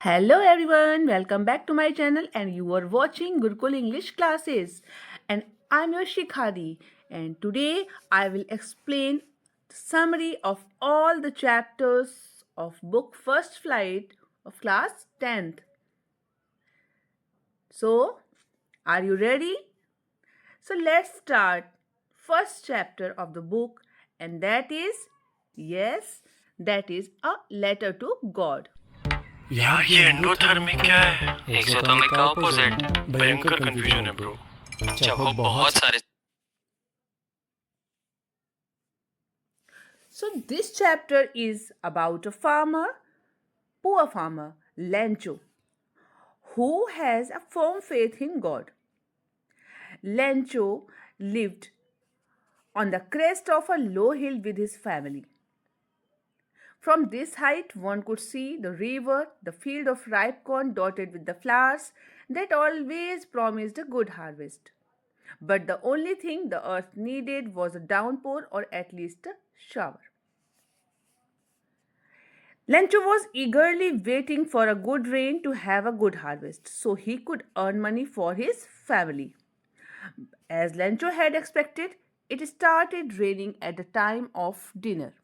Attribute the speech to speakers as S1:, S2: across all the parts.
S1: Hello everyone, welcome back to my channel and you are watching Gurukul English classes and I'm your Shikhadi and today I will explain the summary of all the chapters of book First Flight of class 10th. So, are you ready? So let's start first chapter of the book and that is a letter to God.
S2: यार ये endothermic क्या है? Exothermic का opposite. भयंकर confusion है bro. जब वो बहुत सारे
S1: So this chapter is about a poor farmer, Lencho, who has a firm faith in God. Lencho lived on the crest of a low hill with his family. From this height, one could see the river, the field of ripe corn dotted with the flowers that always promised a good harvest. But the only thing the earth needed was a downpour or at least a shower. Lencho was eagerly waiting for a good rain to have a good harvest so he could earn money for his family. As Lencho had expected, it started raining at the time of dinner.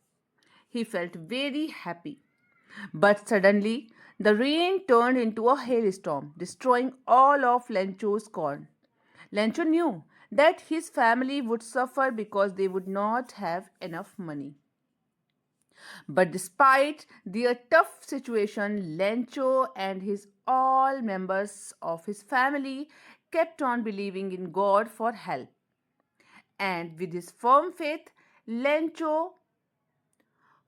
S1: He felt very happy. But suddenly, the rain turned into a hailstorm, destroying all of Lencho's corn. Lencho knew that his family would suffer because they would not have enough money. But despite their tough situation, Lencho and his all members of his family kept on believing in God for help. And with his firm faith, Lencho,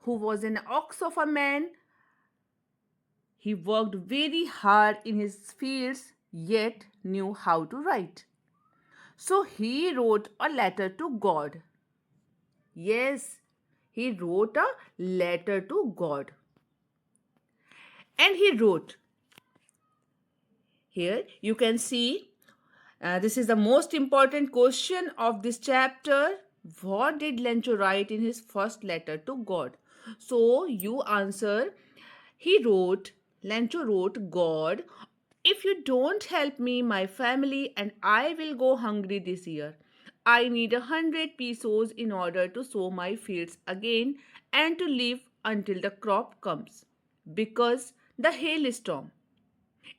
S1: who was an ox of a man, he worked very hard in his fields yet knew how to write. So he wrote a letter to God. Yes, he wrote a letter to God. And he wrote, here you can see this is the most important question of this chapter. What did Lencho write in his first letter to God? So you answer, Lencho wrote, God, if you don't help me, my family and I will go hungry this year. I need 100 pesos in order to sow my fields again and to live until the crop comes. Because the hailstorm.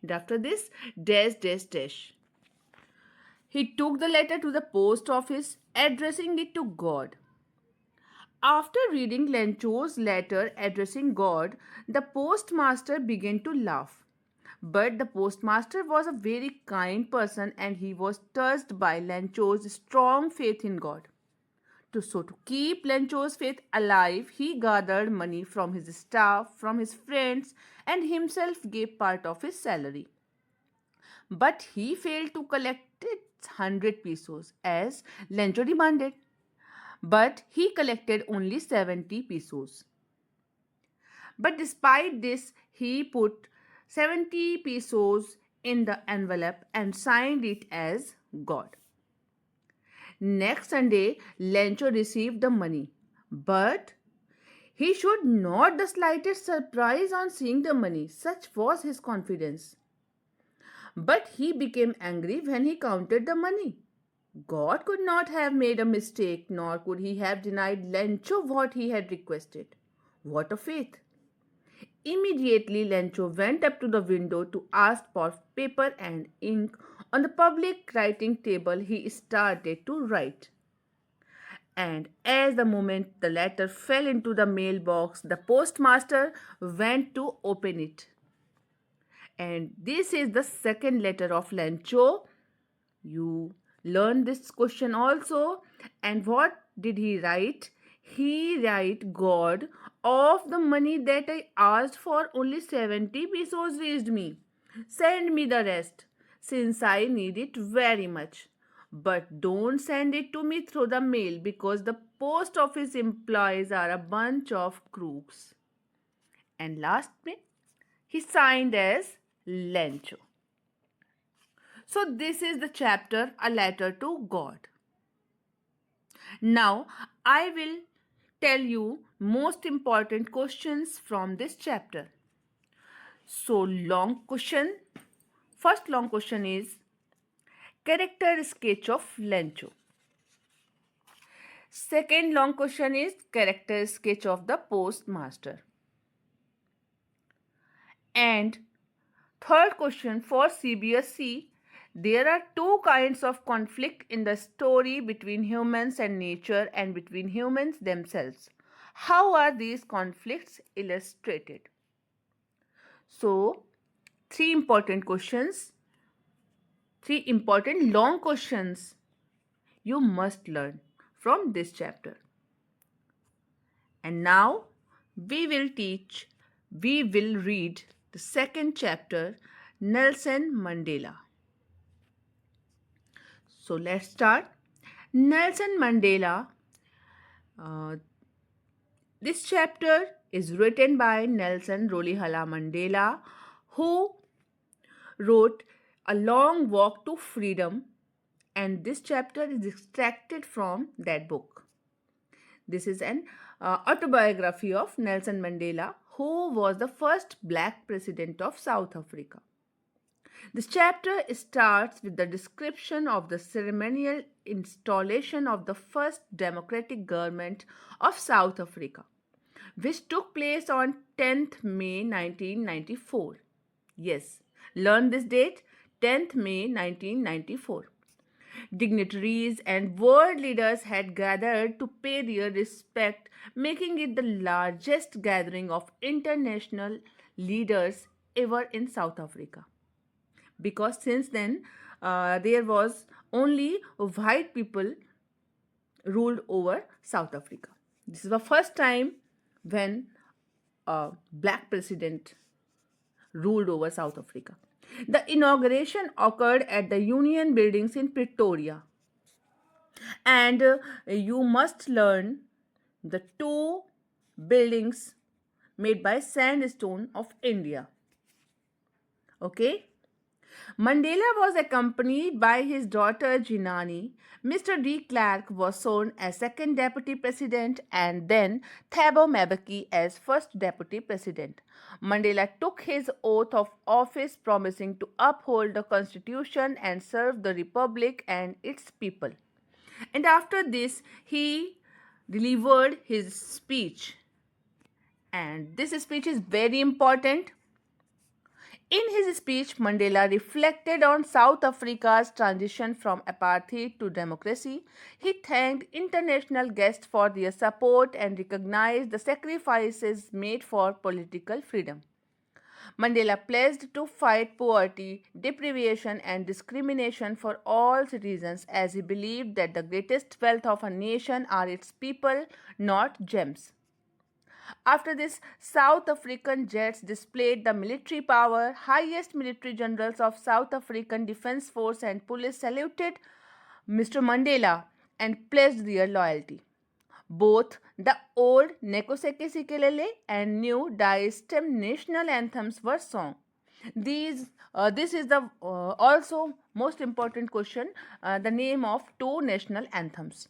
S1: And after this, dash, dash, dash. He took the letter to the post office, addressing it to God. After reading Lencho's letter addressing God, the postmaster began to laugh. But the postmaster was a very kind person and he was touched by Lencho's strong faith in God. To keep Lencho's faith alive, he gathered money from his staff, from his friends, and himself gave part of his salary. But he failed to collect its 100 pesos as Lencho demanded. But he collected only 70 pesos. But despite this, he put 70 pesos in the envelope and signed it as God. Next Sunday, Lencho received the money, but he showed not the slightest surprise on seeing the money. Such was his confidence. But he became angry when he counted the money. God could not have made a mistake, nor could he have denied Lencho what he had requested. What a faith! Immediately, Lencho went up to the window to ask for paper and ink. On the public writing table, he started to write. And as the moment the letter fell into the mailbox, the postmaster went to open it. And this is the second letter of Lencho. You learned this question also. And what did he write? He write, God, of the money that I asked for, only 70 pesos reached me. Send me the rest, since I need it very much. But don't send it to me through the mail because the post office employees are a bunch of crooks. And lastly, he signed as Lencho. So this is the chapter, A Letter to God. Now I will tell you most important questions from this chapter. So, long question. First long question is character sketch of Lencho. Second long question is character sketch of the postmaster. And third question for CBSE, there are two kinds of conflict in the story between humans and nature and between humans themselves. How are these conflicts illustrated? So, three important questions, three important long questions you must learn from this chapter. And now we will read the second chapter, Nelson Mandela. So let's start. Nelson Mandela. This chapter is written by Nelson Rolihlahla Mandela, who wrote A Long Walk to Freedom, and this chapter is extracted from that book. This is an autobiography of Nelson Mandela, who was the first black president of South Africa. This chapter starts with the description of the ceremonial installation of the first democratic government of South Africa, which took place on 10th May 1994. Yes, learn this date, 10th May 1994. Dignitaries and world leaders had gathered to pay their respect, making it the largest gathering of international leaders ever in South Africa. Because since then, there was only white people ruled over South Africa. This is the first time when a black president ruled over South Africa. The inauguration occurred at the Union Buildings in Pretoria. And you must learn the two buildings made by sandstone of India. Okay? Mandela was accompanied by his daughter Jinani. Mr. de Klerk was sworn as second deputy president and then Thabo Mbeki as first deputy president. Mandela took his oath of office promising to uphold the constitution and serve the republic and its people. And after this, he delivered his speech. And this speech is very important. In his speech, Mandela reflected on South Africa's transition from apartheid to democracy. He thanked international guests for their support and recognized the sacrifices made for political freedom. Mandela pledged to fight poverty, deprivation, and discrimination for all citizens as he believed that the greatest wealth of a nation are its people, not gems. After this, South African jets displayed the military power. Highest military generals of South African Defence Force and police saluted Mr. Mandela and pledged their loyalty. Both the old Nekoseke Sikelele and new Daistem national anthems were sung. This is the also most important question, the name of two national anthems,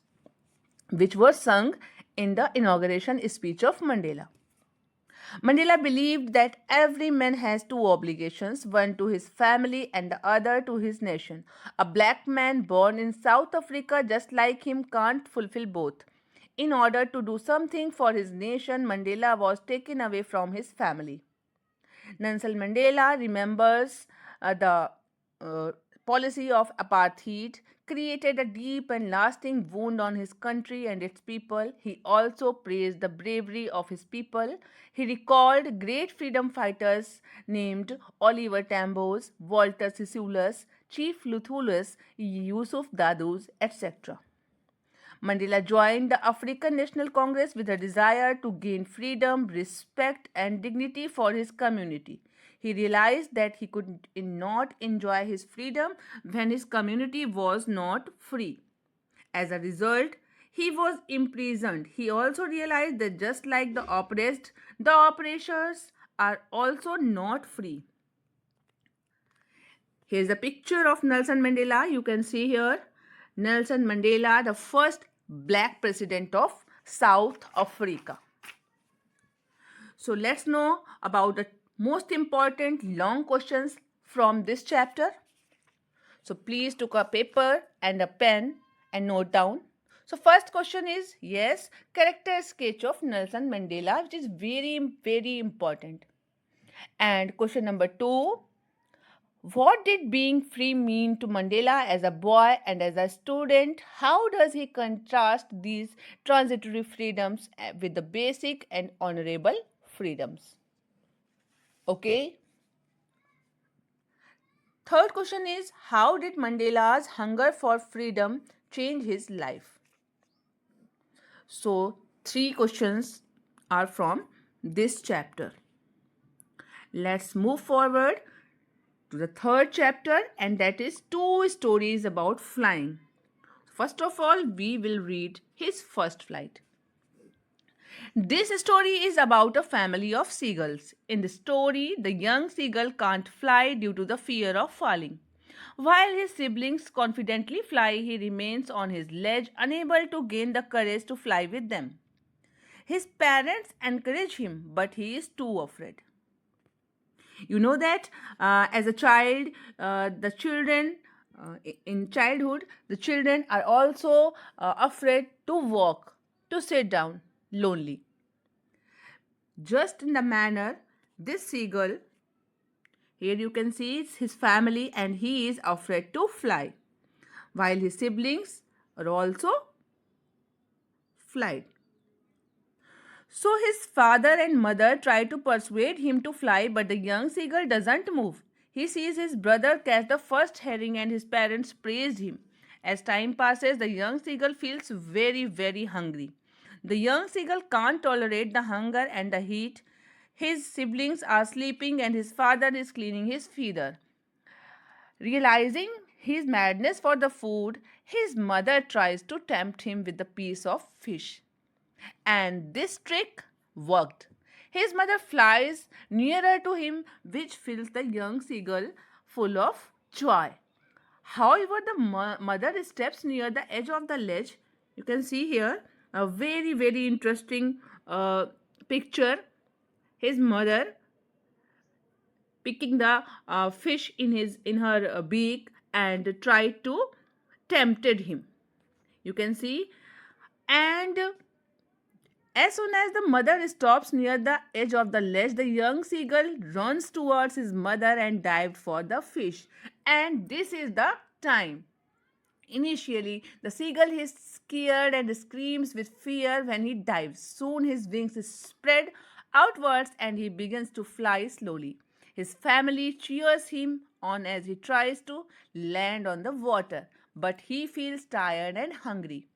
S1: which were sung in the inauguration speech of Mandela. Mandela believed that every man has two obligations, one to his family and the other to his nation. A black man born in South Africa just like him can't fulfill both. In order to do something for his nation, Mandela was taken away from his family. Nelson Mandela remembers the policy of apartheid created a deep and lasting wound on his country and its people. He also praised the bravery of his people. He recalled great freedom fighters named Oliver Tambo, Walter Sisulu, Chief Luthulus, Yusuf Dadus, etc. Mandela joined the African National Congress with a desire to gain freedom, respect, and dignity for his community. He realized that he could not enjoy his freedom when his community was not free. As a result, he was imprisoned. He also realized that just like the oppressed, the oppressors are also not free. Here's a picture of Nelson Mandela. You can see here Nelson Mandela, the first black president of South Africa. So let's know about the most important long questions from this chapter. So please take a paper and a pen and note down. So first question is, yes, character sketch of Nelson Mandela, which is very important. And question number 2, what did being free mean to Mandela as a boy and as a student? How does he contrast these transitory freedoms with the basic and honorable freedoms? Okay. Third question is, how did Mandela's hunger for freedom change his life? So, three questions are from this chapter. Let's move forward to the third chapter, and that is two stories about flying. First of all, we will read his first flight. This story is about a family of seagulls. In the story, the young seagull can't fly due to the fear of falling. While his siblings confidently fly, he remains on his ledge, unable to gain the courage to fly with them. His parents encourage him, but he is too afraid. You know that as a child, the children in childhood, the children are also afraid to walk, to sit down, lonely. Just in the manner, this seagull, here you can see it's his family and he is afraid to fly, while his siblings are also flight. So his father and mother try to persuade him to fly, but the young seagull doesn't move. He sees his brother catch the first herring and his parents praise him. As time passes, the young seagull feels very hungry. The young seagull can't tolerate the hunger and the heat. His siblings are sleeping and his father is cleaning his feeder. Realizing his madness for the food, his mother tries to tempt him with a piece of fish. And this trick worked. His mother flies nearer to him, which fills the young seagull full of joy. However, the mother steps near the edge of the ledge. You can see here a very interesting picture. His mother picking the fish in her beak and tried to tempted him. You can see, and as soon as the mother stops near the edge of the ledge, the young seagull runs towards his mother and dived for the fish. And this is the time. Initially, the seagull is scared and screams with fear when he dives. Soon his wings spread outwards and he begins to fly slowly. His family cheers him on as he tries to land on the water, but he feels tired and hungry.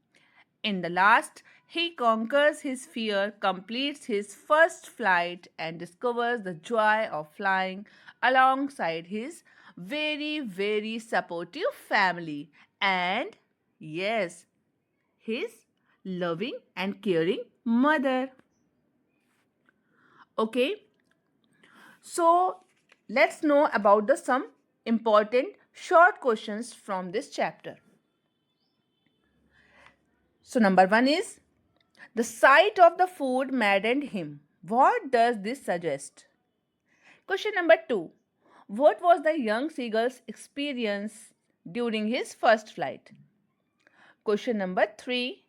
S1: In the last, he conquers his fear, completes his first flight, and discovers the joy of flying alongside his very supportive family. And yes, his loving and caring mother. Okay, so let's know about the some important short questions from this chapter. So, number 1 is, the sight of the food maddened him. What does this suggest? Question number 2. What was the young seagull's experience during his first flight? Question number 3.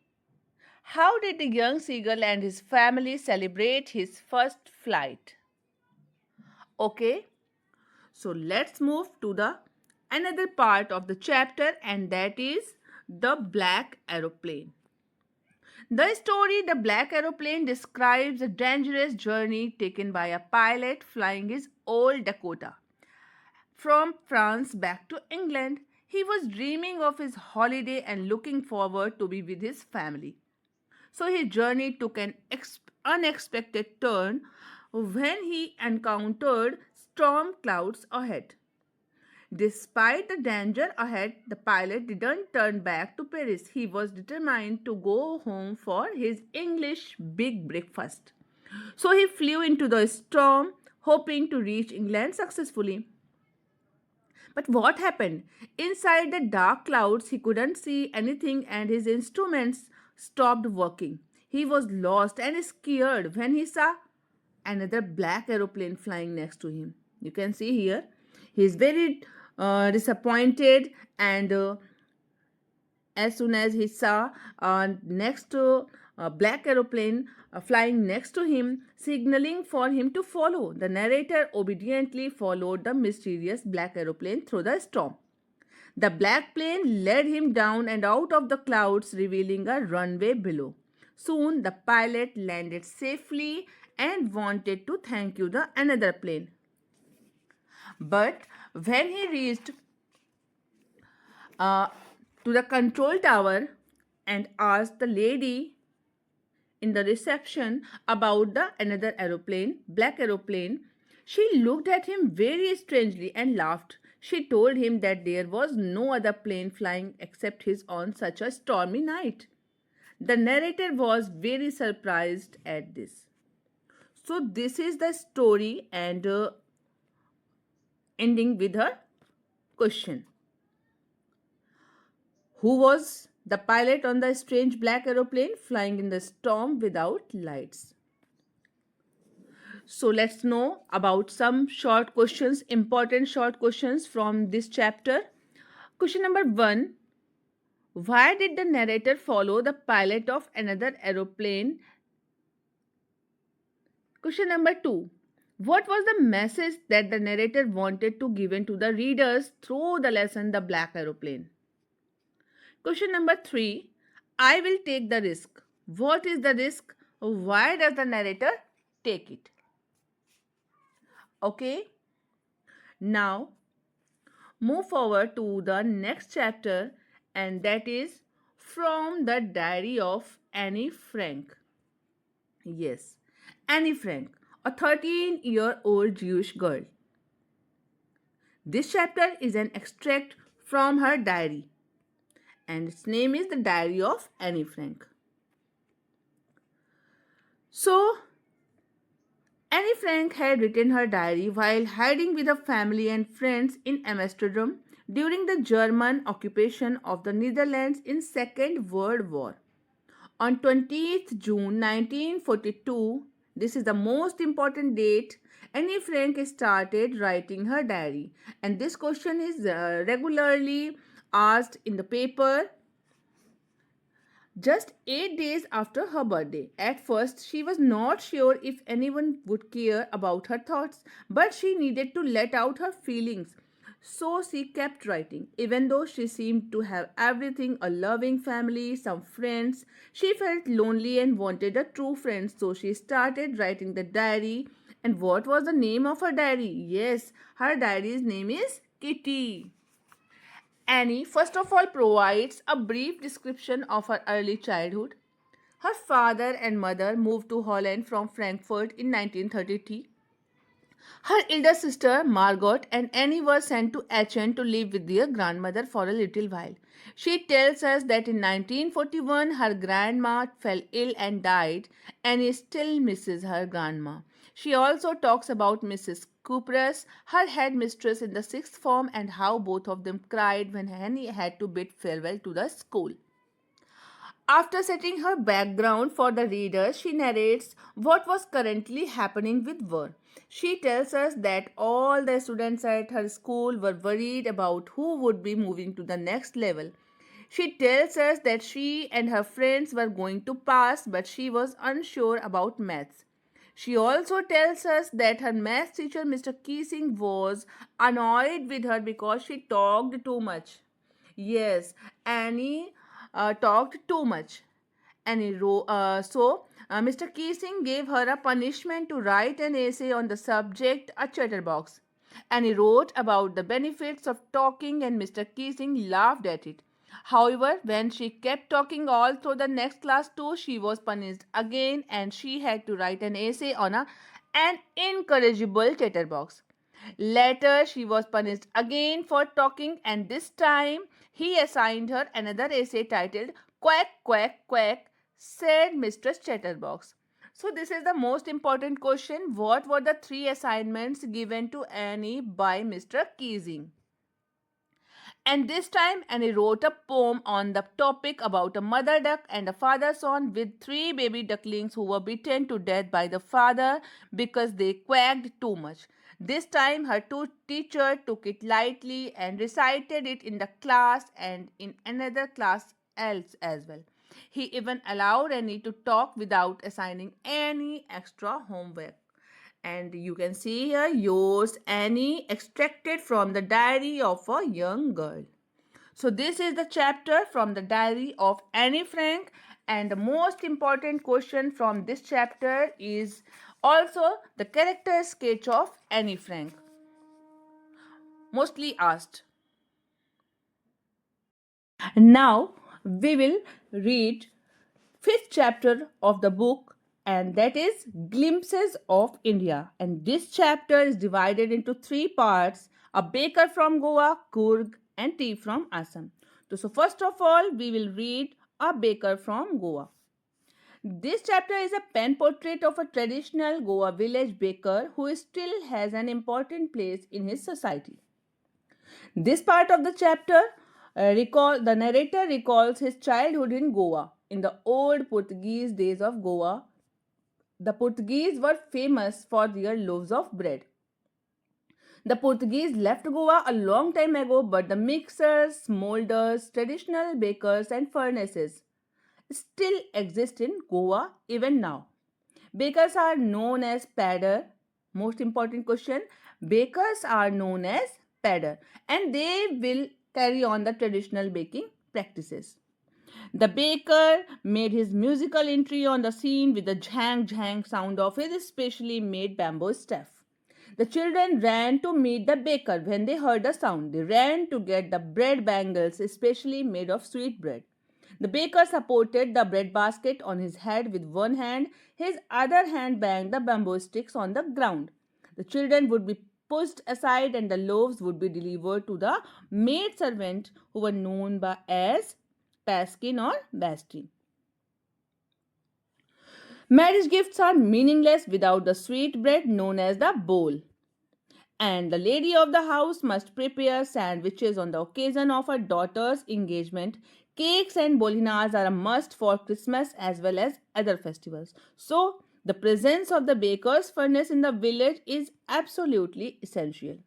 S1: How did the young seagull and his family celebrate his first flight? Okay, so let's move to the another part of the chapter, and that is the Black Aeroplane. The story The Black Aeroplane describes a dangerous journey taken by a pilot flying his old Dakota from France back to England. He was dreaming of his holiday and looking forward to be with his family. So his journey took an unexpected turn when he encountered storm clouds ahead. Despite the danger ahead, the pilot didn't turn back to Paris. He was determined to go home for his English big breakfast. So he flew into the storm, hoping to reach England successfully. But what happened? Inside the dark clouds, he couldn't see anything and his instruments stopped working. He was lost and scared when he saw another black aeroplane flying next to him. You can see here, he is very disappointed, and as soon as he saw next black aeroplane flying next to him, signaling for him to follow, the narrator obediently followed the mysterious black aeroplane through the storm. The black plane led him down and out of the clouds, revealing a runway below. Soon the pilot landed safely and wanted to thank you the another plane. But when he reached uh, to the control tower and asked the lady in the reception about the another aeroplane, black aeroplane, she looked at him very strangely and laughed. She told him that there was no other plane flying except his on such a stormy night. The narrator was very surprised at this. So, this is the story, and ending with her question. Who was the pilot on the strange black aeroplane flying in the storm without lights? So let's know about some short questions, important short questions from this chapter. Question number 1. Why did the narrator follow the pilot of another aeroplane? Question number 2. What was the message that the narrator wanted to give to the readers through the lesson The Black Aeroplane? Question number 3. I will take the risk. What is the risk? Why does the narrator take it? Okay. Now, move forward to the next chapter, and that is From the Diary of Annie Frank. Yes, Annie Frank, a 13-year-old Jewish girl. This chapter is an extract from her diary, and its name is The Diary of Annie Frank. So, Annie Frank had written her diary while hiding with her family and friends in Amsterdam during the German occupation of the Netherlands in Second World War. On 20th June 1942, this is the most important date, Annie Frank started writing her diary, and this question is regularly asked in the paper just 8 days after her birthday. At first, she was not sure if anyone would care about her thoughts, but she needed to let out her feelings. So she kept writing. Even though she seemed to have everything, a loving family, some friends, she felt lonely and wanted a true friend. So she started writing the diary. And what was the name of her diary? Yes, her diary's name is Kitty. Annie first of all provides a brief description of her early childhood. Her father and mother moved to Holland from Frankfurt in 1933. Her elder sister Margot and Annie were sent to Aachen to live with their grandmother for a little while. She tells us that in 1941 her grandma fell ill and died. Annie still misses her grandma. She also talks about Mrs. Cooper's, her head mistress in the sixth form, and how both of them cried when Annie had to bid farewell to the school. After setting her background for the reader, she narrates what was currently happening with her. She tells us that all the students at her school were worried about who would be moving to the next level. She tells us that she and her friends were going to pass, but she was unsure about maths. She also tells us that her math teacher, Mr. Keesing, was annoyed with her because she talked too much. Yes, Annie talked too much. Mr. Keesing gave her a punishment to write an essay on the subject, a chatterbox. Annie wrote about the benefits of talking, and Mr. Keesing laughed at it. However, when she kept talking all through the next class too, she was punished again, and she had to write an essay on an incorrigible chatterbox. Later, she was punished again for talking, and this time he assigned her another essay titled Quack, Quack, Quack, said Mistress Chatterbox. So, this is the most important question. What were the three assignments given to Annie by Mr. Keesing? And this time Annie wrote a poem on the topic about a mother duck and a father swan with three baby ducklings who were beaten to death by the father because they quacked too much. This time her teacher took it lightly and recited it in the class and in another class else as well. He even allowed Annie to talk without assigning any extra homework. And you can see here yours Annie extracted from the diary of a young girl. So this is the chapter from the diary of Annie Frank, and the most important question from this chapter is also the character sketch of Annie Frank, mostly asked. Now we will read fifth chapter of the book, and that is Glimpses of India. And this chapter is divided into three parts: a baker from Goa, Coorg, and tea from Assam. So first of all, we will read a baker from Goa. This chapter is a pen portrait of a traditional Goa village baker who still has an important place in his society. This part of the chapter the narrator recalls his childhood in Goa. In the old Portuguese days of Goa, the Portuguese were famous for their loaves of bread. The Portuguese left Goa a long time ago, but the mixers, molders, traditional bakers, and furnaces still exist in Goa even now. Bakers are known as padder. Most important question: bakers are known as padder, and they will carry on the traditional baking practices. The baker made his musical entry on the scene with the jhang jhang sound of his specially made bamboo staff. The children ran to meet the baker when they heard the sound. They ran to get the bread bangles, especially made of sweet bread. The baker supported the bread basket on his head with one hand, his other hand banged the bamboo sticks on the ground. The children would be pushed aside and the loaves would be delivered to the maid servant who were known as Paskin or Basti. Marriage gifts are meaningless without the sweet bread known as the bowl. And the lady of the house must prepare sandwiches on the occasion of her daughter's engagement. Cakes and bolinas are a must for Christmas as well as other festivals. So, the presence of the baker's furnace in the village is absolutely essential.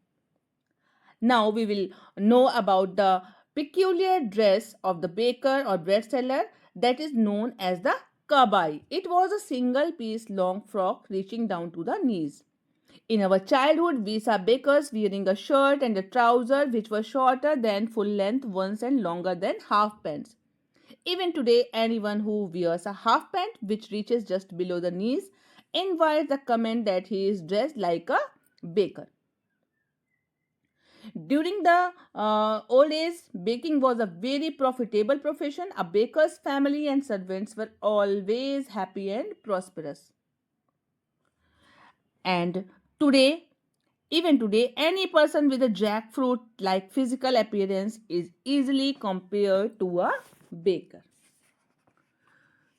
S1: Now, we will know about the peculiar dress of the baker or bread seller that is known as the kabai. It was a single piece long frock reaching down to the knees. In our childhood, we saw bakers wearing a shirt and a trouser which were shorter than full length ones and longer than half pants. Even today, anyone who wears a half pant which reaches just below the knees invites the comment that he is dressed like a baker. During the old days, baking was a very profitable profession. A baker's family and servants were always happy and prosperous. And today, even today, any person with a jackfruit like physical appearance is easily compared to a baker.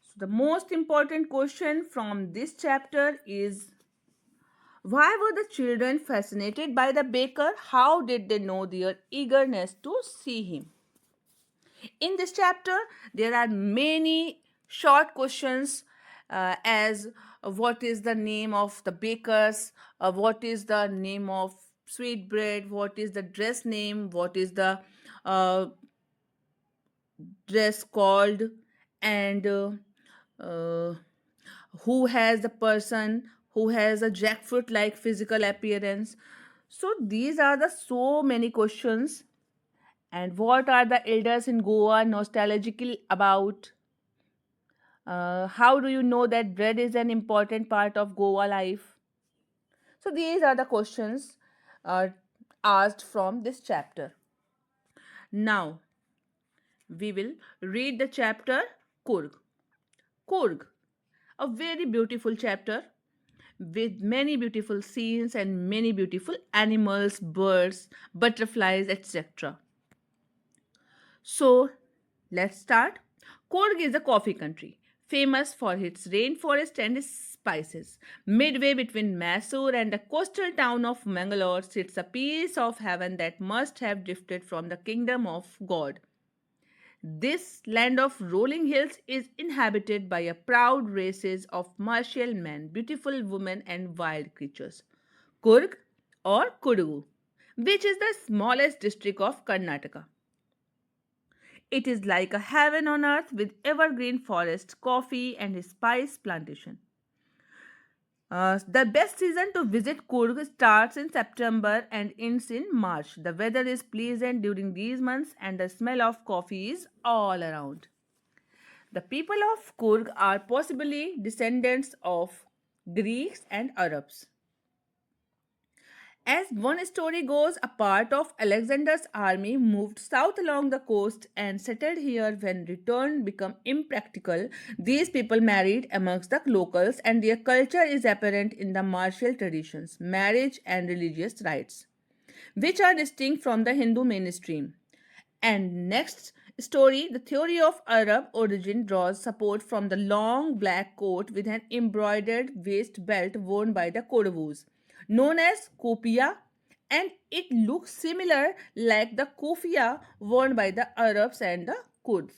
S1: So, the most important question from this chapter is: why were the children fascinated by the baker? How did they know their eagerness to see him? In this chapter, there are many short questions as what is the name of the bakers, what is the name of sweet bread, what is the dress name, what is the uh, dress called, and uh, who has the person who has a jackfruit like physical appearance. So these are the so many questions. And what are the elders in Goa nostalgical about? How do you know that bread is an important part of Goa life? So these are the questions uh, asked from this chapter. Now we will read the chapter Coorg. Coorg, a very beautiful chapter with many beautiful scenes and many beautiful animals, birds, butterflies, etc. So let's start. Coorg is a coffee country, famous for its rainforest and spices. Midway between Mysore and the coastal town of Mangalore sits a piece of heaven that must have drifted from the kingdom of God. This land of rolling hills is inhabited by a proud races of martial men, beautiful women, and wild creatures. Coorg or Kodagu, which is the smallest district of Karnataka. It is like a heaven on earth with evergreen forest, coffee, and spice plantation. The best season to visit Coorg starts in September and ends in March. The weather is pleasant during these months and the smell of coffee is all around. The people of Coorg are possibly descendants of Greeks and Arabs. As one story goes, a part of Alexander's army moved south along the coast and settled here when return became impractical. These people married amongst the locals, and their culture is apparent in the martial traditions, marriage, and religious rites, which are distinct from the Hindu mainstream. And next story, the theory of Arab origin draws support from the long black coat with an embroidered waist belt worn by the Kodavus, known as kopia, and it looks similar like the kufia worn by the Arabs and the Kurds.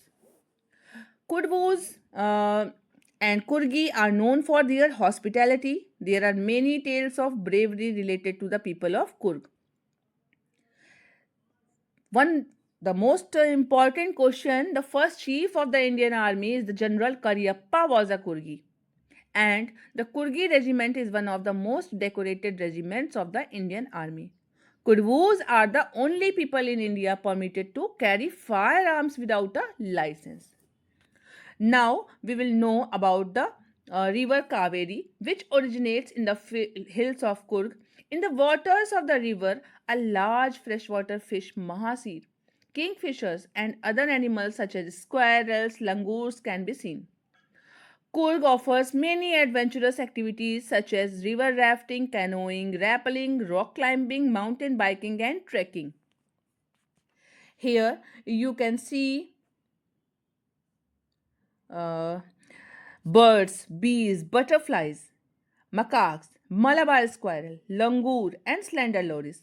S1: Kudvus and Kurgi are known for their hospitality. There are many tales of bravery related to the people of Kurg. One the most important question, the first chief of the Indian army is the General Karyappa was a Kurgi. And the Kurgi regiment is one of the most decorated regiments of the Indian army. Kurvus are the only people in India permitted to carry firearms without a license. Now we will know about the river Kaveri, which originates in the hills of Coorg. In the waters of the river, a large freshwater fish, mahasir, kingfishers, and other animals such as squirrels, langurs can be seen. Coorg offers many adventurous activities such as river rafting, canoeing, rappelling, rock climbing, mountain biking, and trekking. Here you can see uh, birds, bees, butterflies, macaques, Malabar squirrel, langur, and slender loris.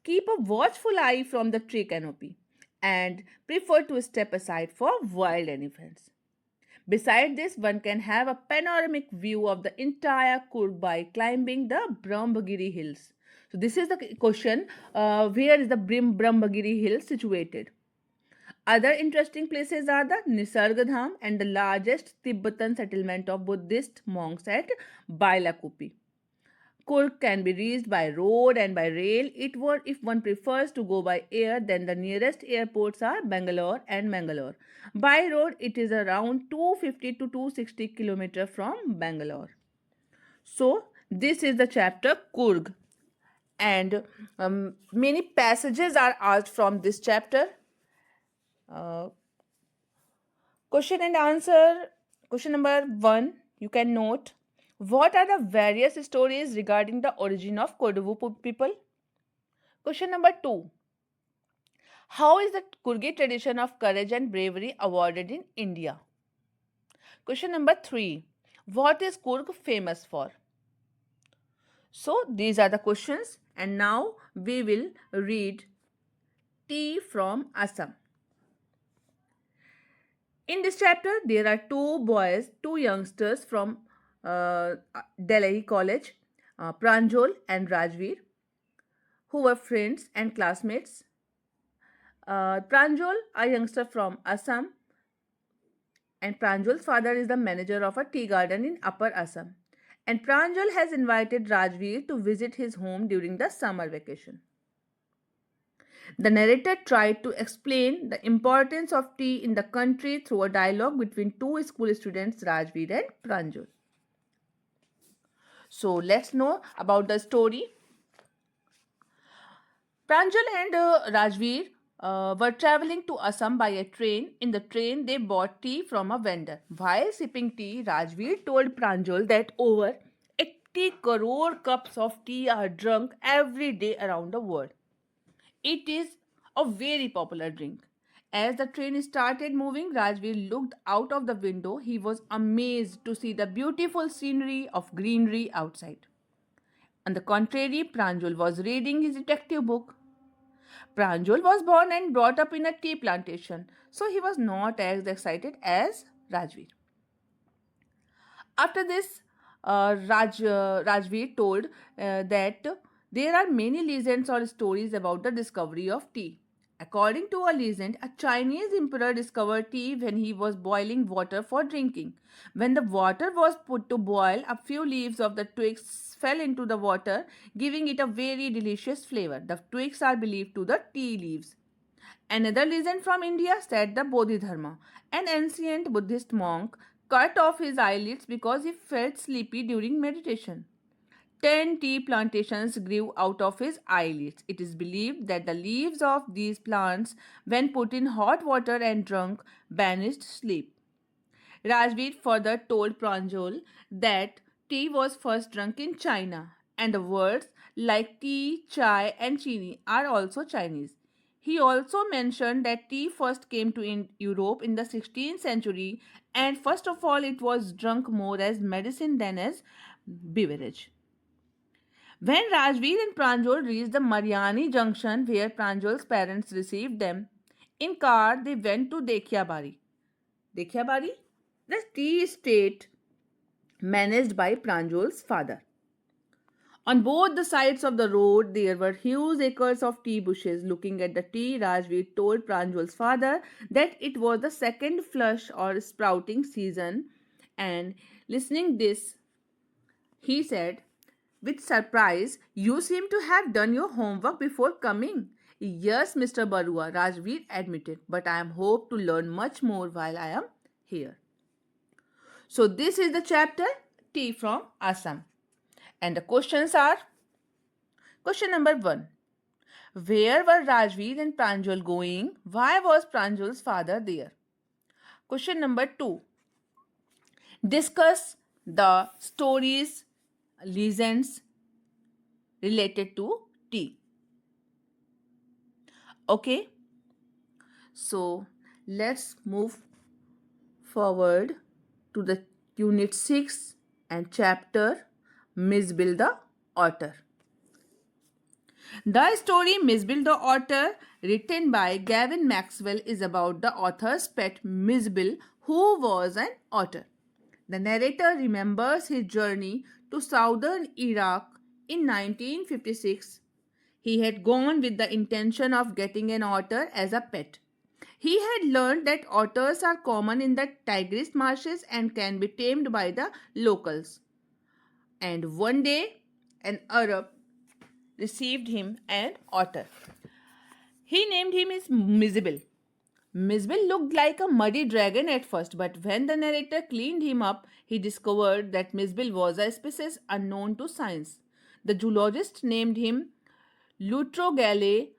S1: Keep a watchful eye from the tree canopy and prefer to step aside for wild elephants. Beside this, one can have a panoramic view of the entire Coorg by climbing the Brahmagiri hills. So, this is the question, where is the Brahmagiri hill situated? Other interesting places are the Nisargadham and the largest Tibetan settlement of Buddhist monks at Bailakupi. Coorg can be reached by road and by rail. If one prefers to go by air, then the nearest airports are Bangalore and Mangalore. By road, it is around 250 to 260 km from Bangalore. So, this is the chapter Coorg, and many passages are asked from this chapter. Uh, Question and answer. Question number 1. You can note, what are the various stories regarding the origin of Kodavu people? Question number 2. How is the Kurgi tradition of courage and bravery awarded in India? Question number 3. What is Coorg famous for? So these are the questions, and now we will read Tea from Assam. In this chapter, there are two youngsters from Delhi College, Pranjol and Rajveer, who were friends and classmates. Pranjol, a youngster from Assam, and Pranjol's father is the manager of a tea garden in Upper Assam. And Pranjol has invited Rajveer to visit his home during the summer vacation. The narrator tried to explain the importance of tea in the country through a dialogue between two school students, Rajveer and Pranjal. So let's know about the story. Pranjal and Rajveer were traveling to Assam by a train. In the train, they bought tea from a vendor. While sipping tea, Rajveer told Pranjal that over 80 crore cups of tea are drunk every day around the world. It is a very popular drink. As the train started moving, Rajveer looked out of the window. He was amazed to see the beautiful scenery of greenery outside. On the contrary, Pranjul was reading his detective book. Pranjul was born and brought up in a tea plantation, so he was not as excited as Rajveer. After this, Rajveer told that there are many legends or stories about the discovery of tea. According to a legend, a Chinese emperor discovered tea when he was boiling water for drinking. When the water was put to boil, a few leaves of the twigs fell into the water, giving it a very delicious flavor. The twigs are believed to the tea leaves. Another legend from India said the Bodhidharma, an ancient Buddhist monk, cut off his eyelids because he felt sleepy during meditation. 10 tea plantations grew out of his eyelids. It is believed that the leaves of these plants, when put in hot water and drunk, banished sleep. Rajveer further told Pranjul that tea was first drunk in China and the words like tea, chai, and chini are also Chinese. He also mentioned that tea first came to Europe in the 16th century and first of all it was drunk more as medicine than as beverage. When Rajveer and Pranjul reached the Mariani junction where Pranjul's parents received them, in car they went to Dekhiabari. Dekhiabari? The tea estate managed by Pranjul's father. On both the sides of the road, there were huge acres of tea bushes. Looking at the tea, Rajveer told Pranjul's father that it was the second flush or sprouting season. And listening this, he said, with surprise, "You seem to have done your homework before coming." "Yes, Mr. Barua," Rajveer admitted, "but I am hope to learn much more while I am here." So this is the chapter Tea from Assam. And the questions are: question number 1. Where were Rajveer and Pranjul going? Why was Pranjul's father there? Question number 2. Discuss the stories, legends related to tea. Okay, so let's move forward to the unit 6 and chapter Mijbil the Otter. The story Mijbil the Otter, written by Gavin Maxwell, is about the author's pet Mijbil, who was an otter. The narrator remembers his journey to southern Iraq in 1956. He had gone with the intention of getting an otter as a pet. He had learned that otters are common in the Tigris marshes and can be tamed by the locals. And one day, an Arab received him an otter. He named him as Mijbil. Mijbil looked like a muddy dragon at first, but when the narrator cleaned him up, he discovered that Mijbil was a species unknown to science. The zoologist named him Lutrogale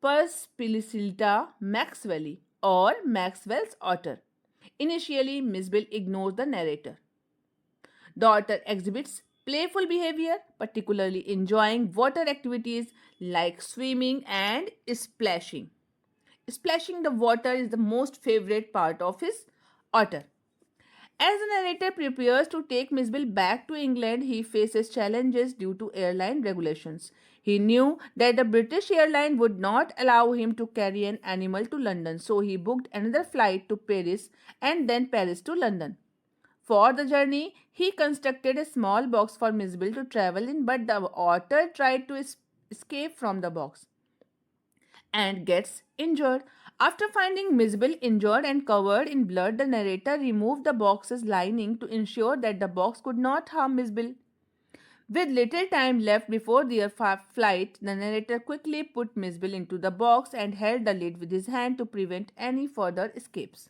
S1: Perspilicilta maxwelli, or Maxwell's otter. Initially, Mijbil ignores the narrator. The otter exhibits playful behavior, particularly enjoying water activities like swimming and splashing. Splashing the water is the most favorite part of his otter. As the narrator prepares to take Mijbil back to England, he faces challenges due to airline regulations. He knew that the British airline would not allow him to carry an animal to London, so he booked another flight to Paris and then Paris to London. For the journey, he constructed a small box for Mijbil to travel in, but the otter tried to escape from the box and gets injured. After finding Mijbil injured and covered in blood, the narrator removed the box's lining to ensure that the box could not harm Mijbil. With little time left before their flight, the narrator quickly put Mijbil into the box and held the lid with his hand to prevent any further escapes.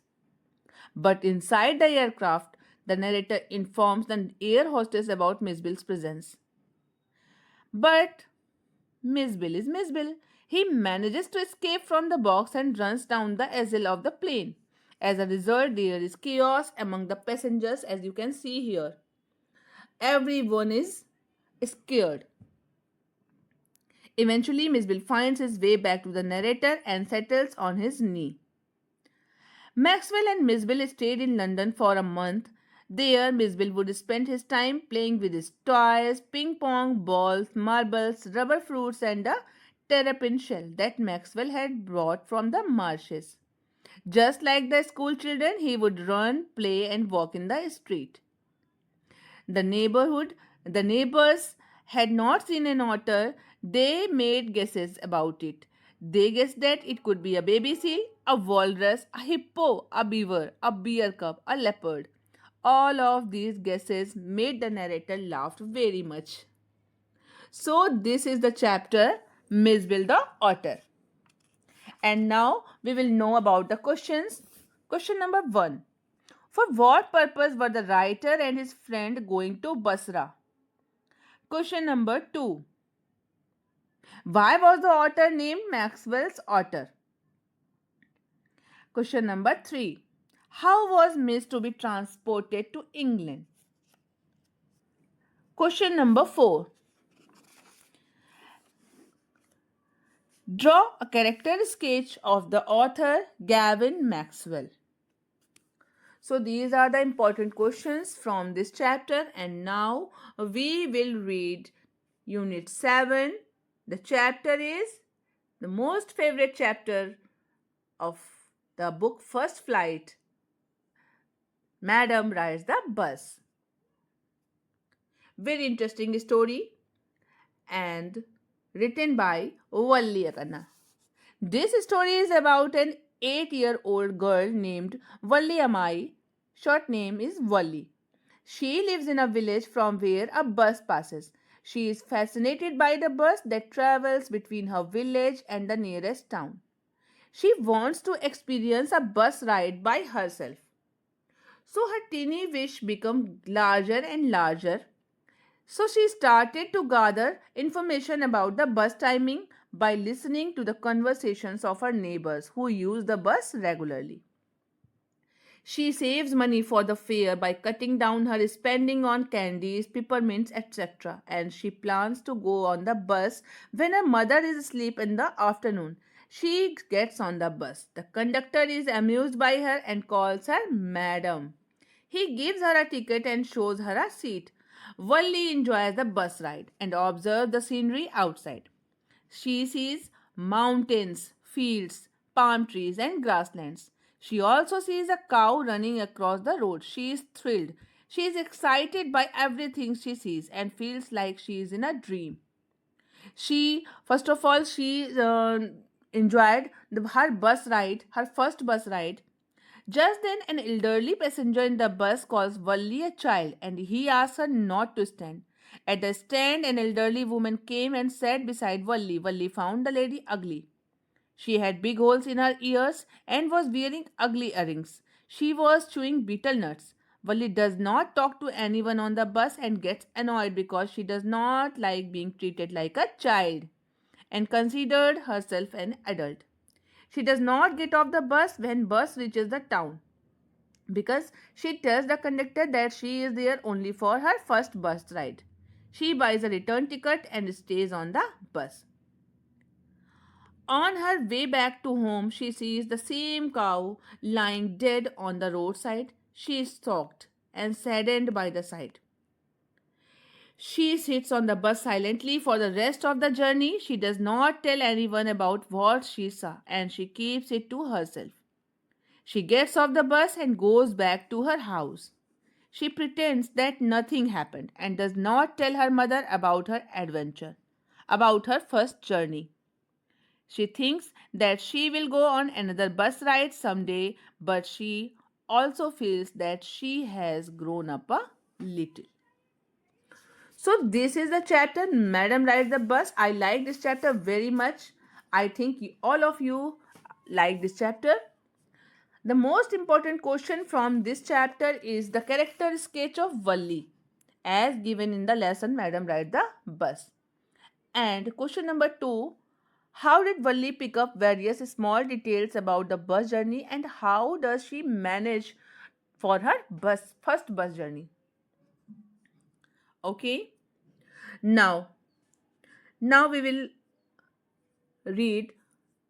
S1: But inside the aircraft, the narrator informs the air hostess about Mijbil's presence. But Mijbil is Mijbil. He manages to escape from the box and runs down the aisle of the plane. As a result, there is chaos among the passengers, as you can see here. Everyone is scared. Eventually, Mijbil finds his way back to the narrator and settles on his knee. Maxwell and Mijbil stayed in London for a month. There, Mijbil would spend his time playing with his toys, ping pong balls, marbles, rubber fruits, and a terrapin shell that Maxwell had brought from the marshes. Just like the school children, he would run, play, and walk in the street. The neighborhood, the neighbors had not seen an otter. They made guesses about it. They guessed that it could be a baby seal, a walrus, a hippo, a beaver, a bear cub, a leopard. All of these guesses made the narrator laugh very much. So, this is the chapter Mijbil the Otter. And now we will know about the questions. Question number 1. For what purpose were the writer and his friend going to Basra? Question number 2. Why was the otter named Maxwell's otter? Question number 3. How was Miss to be transported to England? Question number 4. Draw a character sketch of the author Gavin Maxwell. So these are the important questions from this chapter, and now we will read Unit 7. The chapter is the most favorite chapter of the book First Flight. Madam rides the bus. Very interesting story and written by Valli Akanna. This story is about an 8-year-old girl named Valli Amai. Short name is Valli. She lives in a village from where a bus passes. She is fascinated by the bus that travels between her village and the nearest town. She wants to experience a bus ride by herself. So her teeny wish became larger and larger. So she started to gather information about the bus timing by listening to the conversations of her neighbors who use the bus regularly. She saves money for the fare by cutting down her spending on candies, peppermints, etc. And she plans to go on the bus when her mother is asleep in the afternoon. She gets on the bus. The conductor is amused by her and calls her Madam. He gives her a ticket and shows her a seat. Valli enjoys the bus ride and observes the scenery outside. She sees mountains, fields, palm trees, and grasslands. She also sees a cow running across the road. She is thrilled. She is excited by everything she sees and feels like she is in a dream. First of all, she enjoyed her bus ride, her first bus ride. Just then, an elderly passenger in the bus calls Valli a child and he asks her not to stand. At the stand, an elderly woman came and sat beside Valli. Valli found the lady ugly. She had big holes in her ears and was wearing ugly earrings. She was chewing betel nuts. Valli does not talk to anyone on the bus and gets annoyed because she does not like being treated like a child and considered herself an adult. She does not get off the bus when bus reaches the town because she tells the conductor that she is there only for her first bus ride. She buys a return ticket and stays on the bus. On her way back to home, she sees the same cow lying dead on the roadside. She is shocked and saddened by the sight. She sits on the bus silently for the rest of the journey. She does not tell anyone about what she saw and she keeps it to herself. She gets off the bus and goes back to her house. She pretends that nothing happened and does not tell her mother about her adventure, about her first journey. She thinks that she will go on another bus ride someday, but she also feels that she has grown up a little. So, this is the chapter Madam Rides the Bus. I like this chapter very much. I think all of you like this chapter. The most important question from this chapter is the character sketch of Valli as given in the lesson Madam Ride the Bus. And question number 2, how did Valli pick up various small details about the bus journey and how does she manage for her first bus journey? Okay. Now, now we will read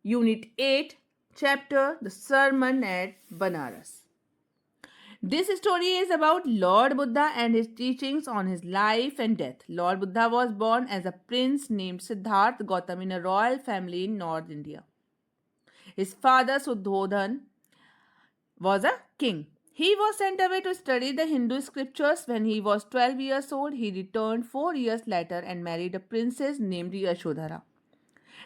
S1: Unit 8 chapter, The Sermon at Benares. This story is about Lord Buddha and his teachings on his life and death. Lord Buddha was born as a prince named Siddhartha Gautam in a royal family in North India. His father Suddhodhan was a king. He was sent away to study the Hindu scriptures when he was 12 years old. He returned 4 years later and married a princess named Yashodhara.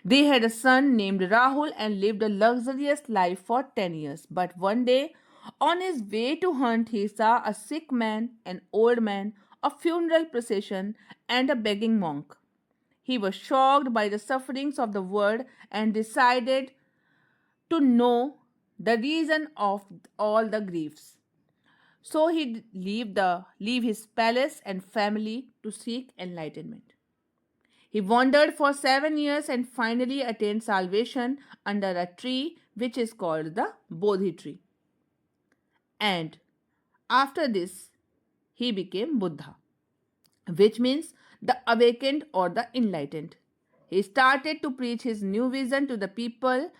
S1: They had a son named Rahul and lived a luxurious life for 10 years. But one day, on his way to hunt, he saw a sick man, an old man, a funeral procession, and a begging monk. He was shocked by the sufferings of the world and decided to know the reason of all the griefs. So he leave his palace and family to seek enlightenment. He wandered for 7 years and finally attained salvation under a tree which is called the Bodhi tree. And after this, he became Buddha, which means the awakened or the enlightened. He started to preach his new vision to the people,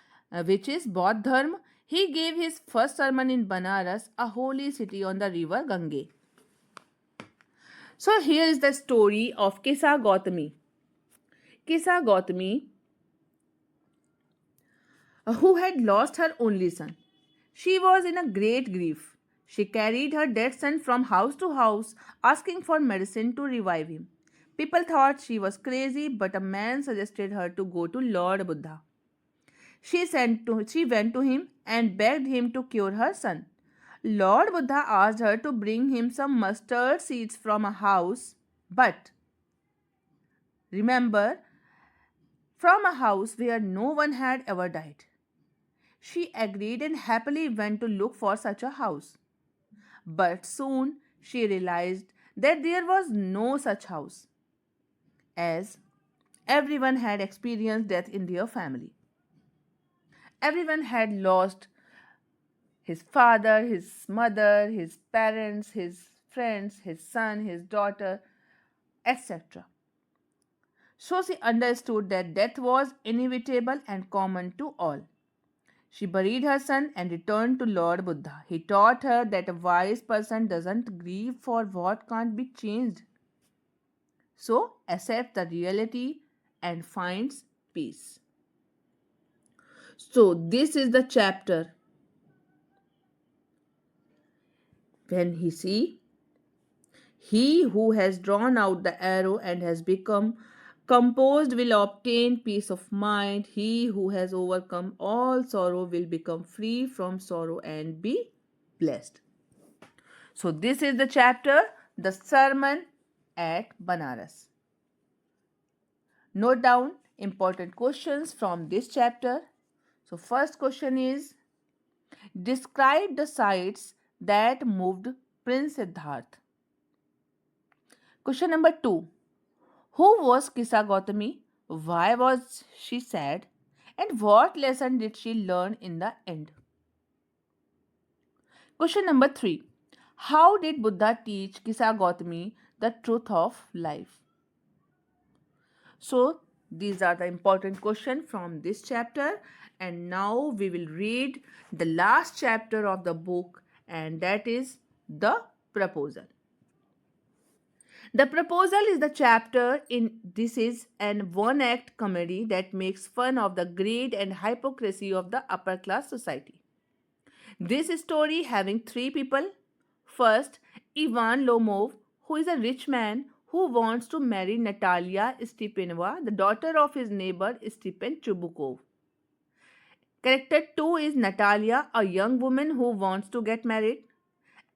S1: which is Bodh Dharma. He gave his first sermon in Banaras, a holy city on the river Gange. So here is the story of Kisa Gautami. Kisa Gautami, who had lost her only son. She was in a great grief. She carried her dead son from house to house, asking for medicine to revive him. People thought she was crazy, but a man suggested her to go to Lord Buddha. She went to him and begged him to cure her son. Lord Buddha asked her to bring him some mustard seeds from a house, but remember, from a house where no one had ever died. She agreed and happily went to look for such a house. But soon she realized that there was no such house, as everyone had experienced death in their family. Everyone had lost his father, his mother, his parents, his friends, his son, his daughter, etc. So she understood that death was inevitable and common to all. She buried her son and returned to Lord Buddha. He taught her that a wise person doesn't grieve for what can't be changed. So accept the reality and finds peace. So this is the chapter when he who has drawn out the arrow and has become composed will obtain peace of mind. He who has overcome all sorrow will become free from sorrow and be blessed. So, this is the chapter, the Sermon at Benares. Note down important questions from this chapter. So, first question is, describe the sights that moved Prince Siddharth. Question number 2. Who was Kisa Gautami? Why was she sad? And what lesson did she learn in the end? Question number 3. How did Buddha teach Kisa Gautami the truth of life? So, these are the important questions from this chapter. And now we will read the last chapter of the book, and that is the proposal. The proposal is the chapter in this is an one act comedy that makes fun of the greed and hypocrisy of the upper class society. This story having three people. First, Ivan Lomov, who is a rich man who wants to marry Natalia Stepanova, the daughter of his neighbor Stepan Chubukov. Character 2 is Natalia, a young woman who wants to get married.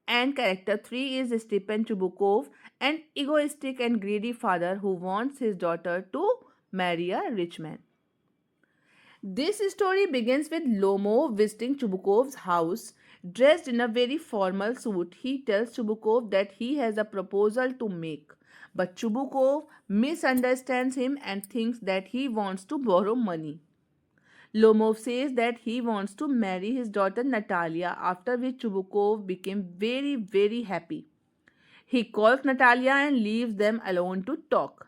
S1: And character 3 is Stepan Chubukov, an egoistic and greedy father who wants his daughter to marry a rich man. This story begins with Lomov visiting Chubukov's house. Dressed in a very formal suit, he tells Chubukov that he has a proposal to make. But Chubukov misunderstands him and thinks that he wants to borrow money. Lomov says that he wants to marry his daughter Natalia, after which Chubukov became very, very happy. He calls Natalia and leaves them alone to talk.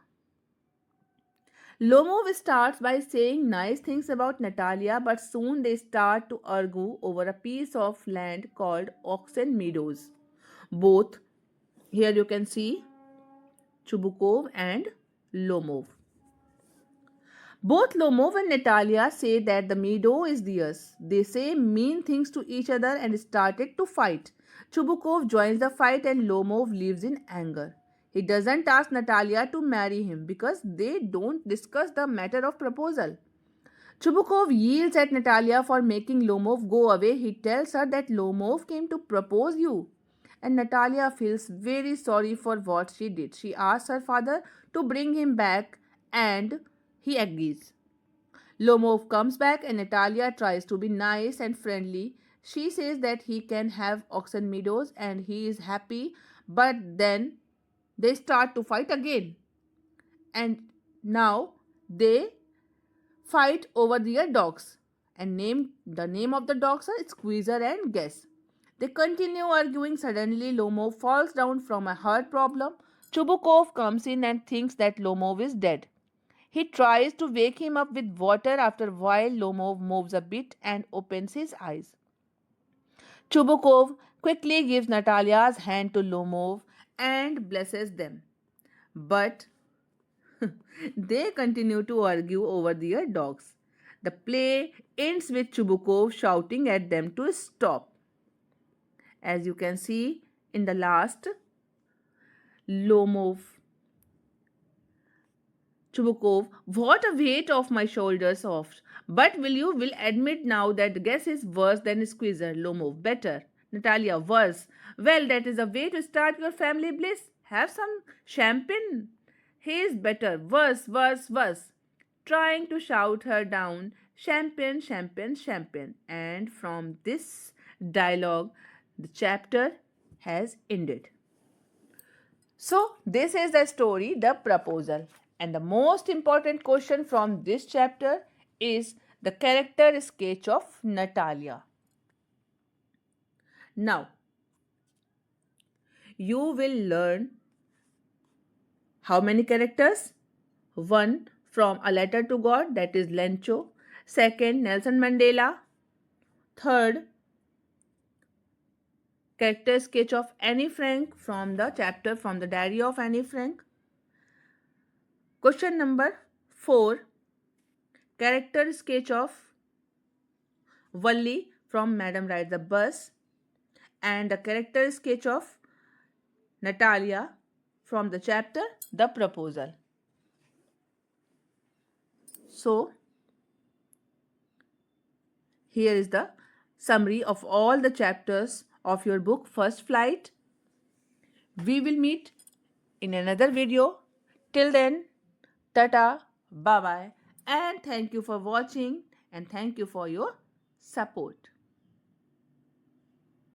S1: Lomov starts by saying nice things about Natalia, but soon they start to argue over a piece of land called Oxen Meadows. Both, here you can see Chubukov and Lomov. Both Lomov and Natalia say that the meadow is theirs. They say mean things to each other and started to fight. Chubukov joins the fight and Lomov leaves in anger. He doesn't ask Natalia to marry him because they don't discuss the matter of proposal. Chubukov yields at Natalia for making Lomov go away. He tells her that Lomov came to propose you. And Natalia feels very sorry for what she did. She asks her father to bring him back and he agrees. Lomov comes back and Natalia tries to be nice and friendly. She says that he can have oxen meadows and he is happy, but then they start to fight again. And now they fight over their dogs. And the name of the dogs are Squeezer and Guess. They continue arguing. Suddenly, Lomov falls down from a heart problem. Chubukov comes in and thinks that Lomov is dead. He tries to wake him up with water. After a while, Lomov moves a bit and opens his eyes. Chubukov quickly gives Natalia's hand to Lomov and blesses them. But they continue to argue over their dogs. The play ends with Chubukov shouting at them to stop. As you can see in the last, Lomov Chubukov, what a weight off my shoulders off. But will admit now that Guess is worse than Squeezer? Lomov, better. Natalia, worse. Well, that is a way to start your family bliss. Have some champagne. He is better. Worse, worse, worse. Trying to shout her down. Champagne, champagne, champagne. And from this dialogue, the chapter has ended. So, this is the story, The Proposal. And the most important question from this chapter is the character sketch of Natalia. Now, you will learn how many characters? One, from A Letter to God, that is Lencho. Second, Nelson Mandela. Third, character sketch of Annie Frank from the chapter from the Diary of Annie Frank. Question number 4, character sketch of Valli from Madam Rides the Bus, and a character sketch of Natalia from the chapter The Proposal. So, here is the summary of all the chapters of your book First Flight. We will meet in another video. Till then, tata, bye bye, and thank you for watching and thank you for your support.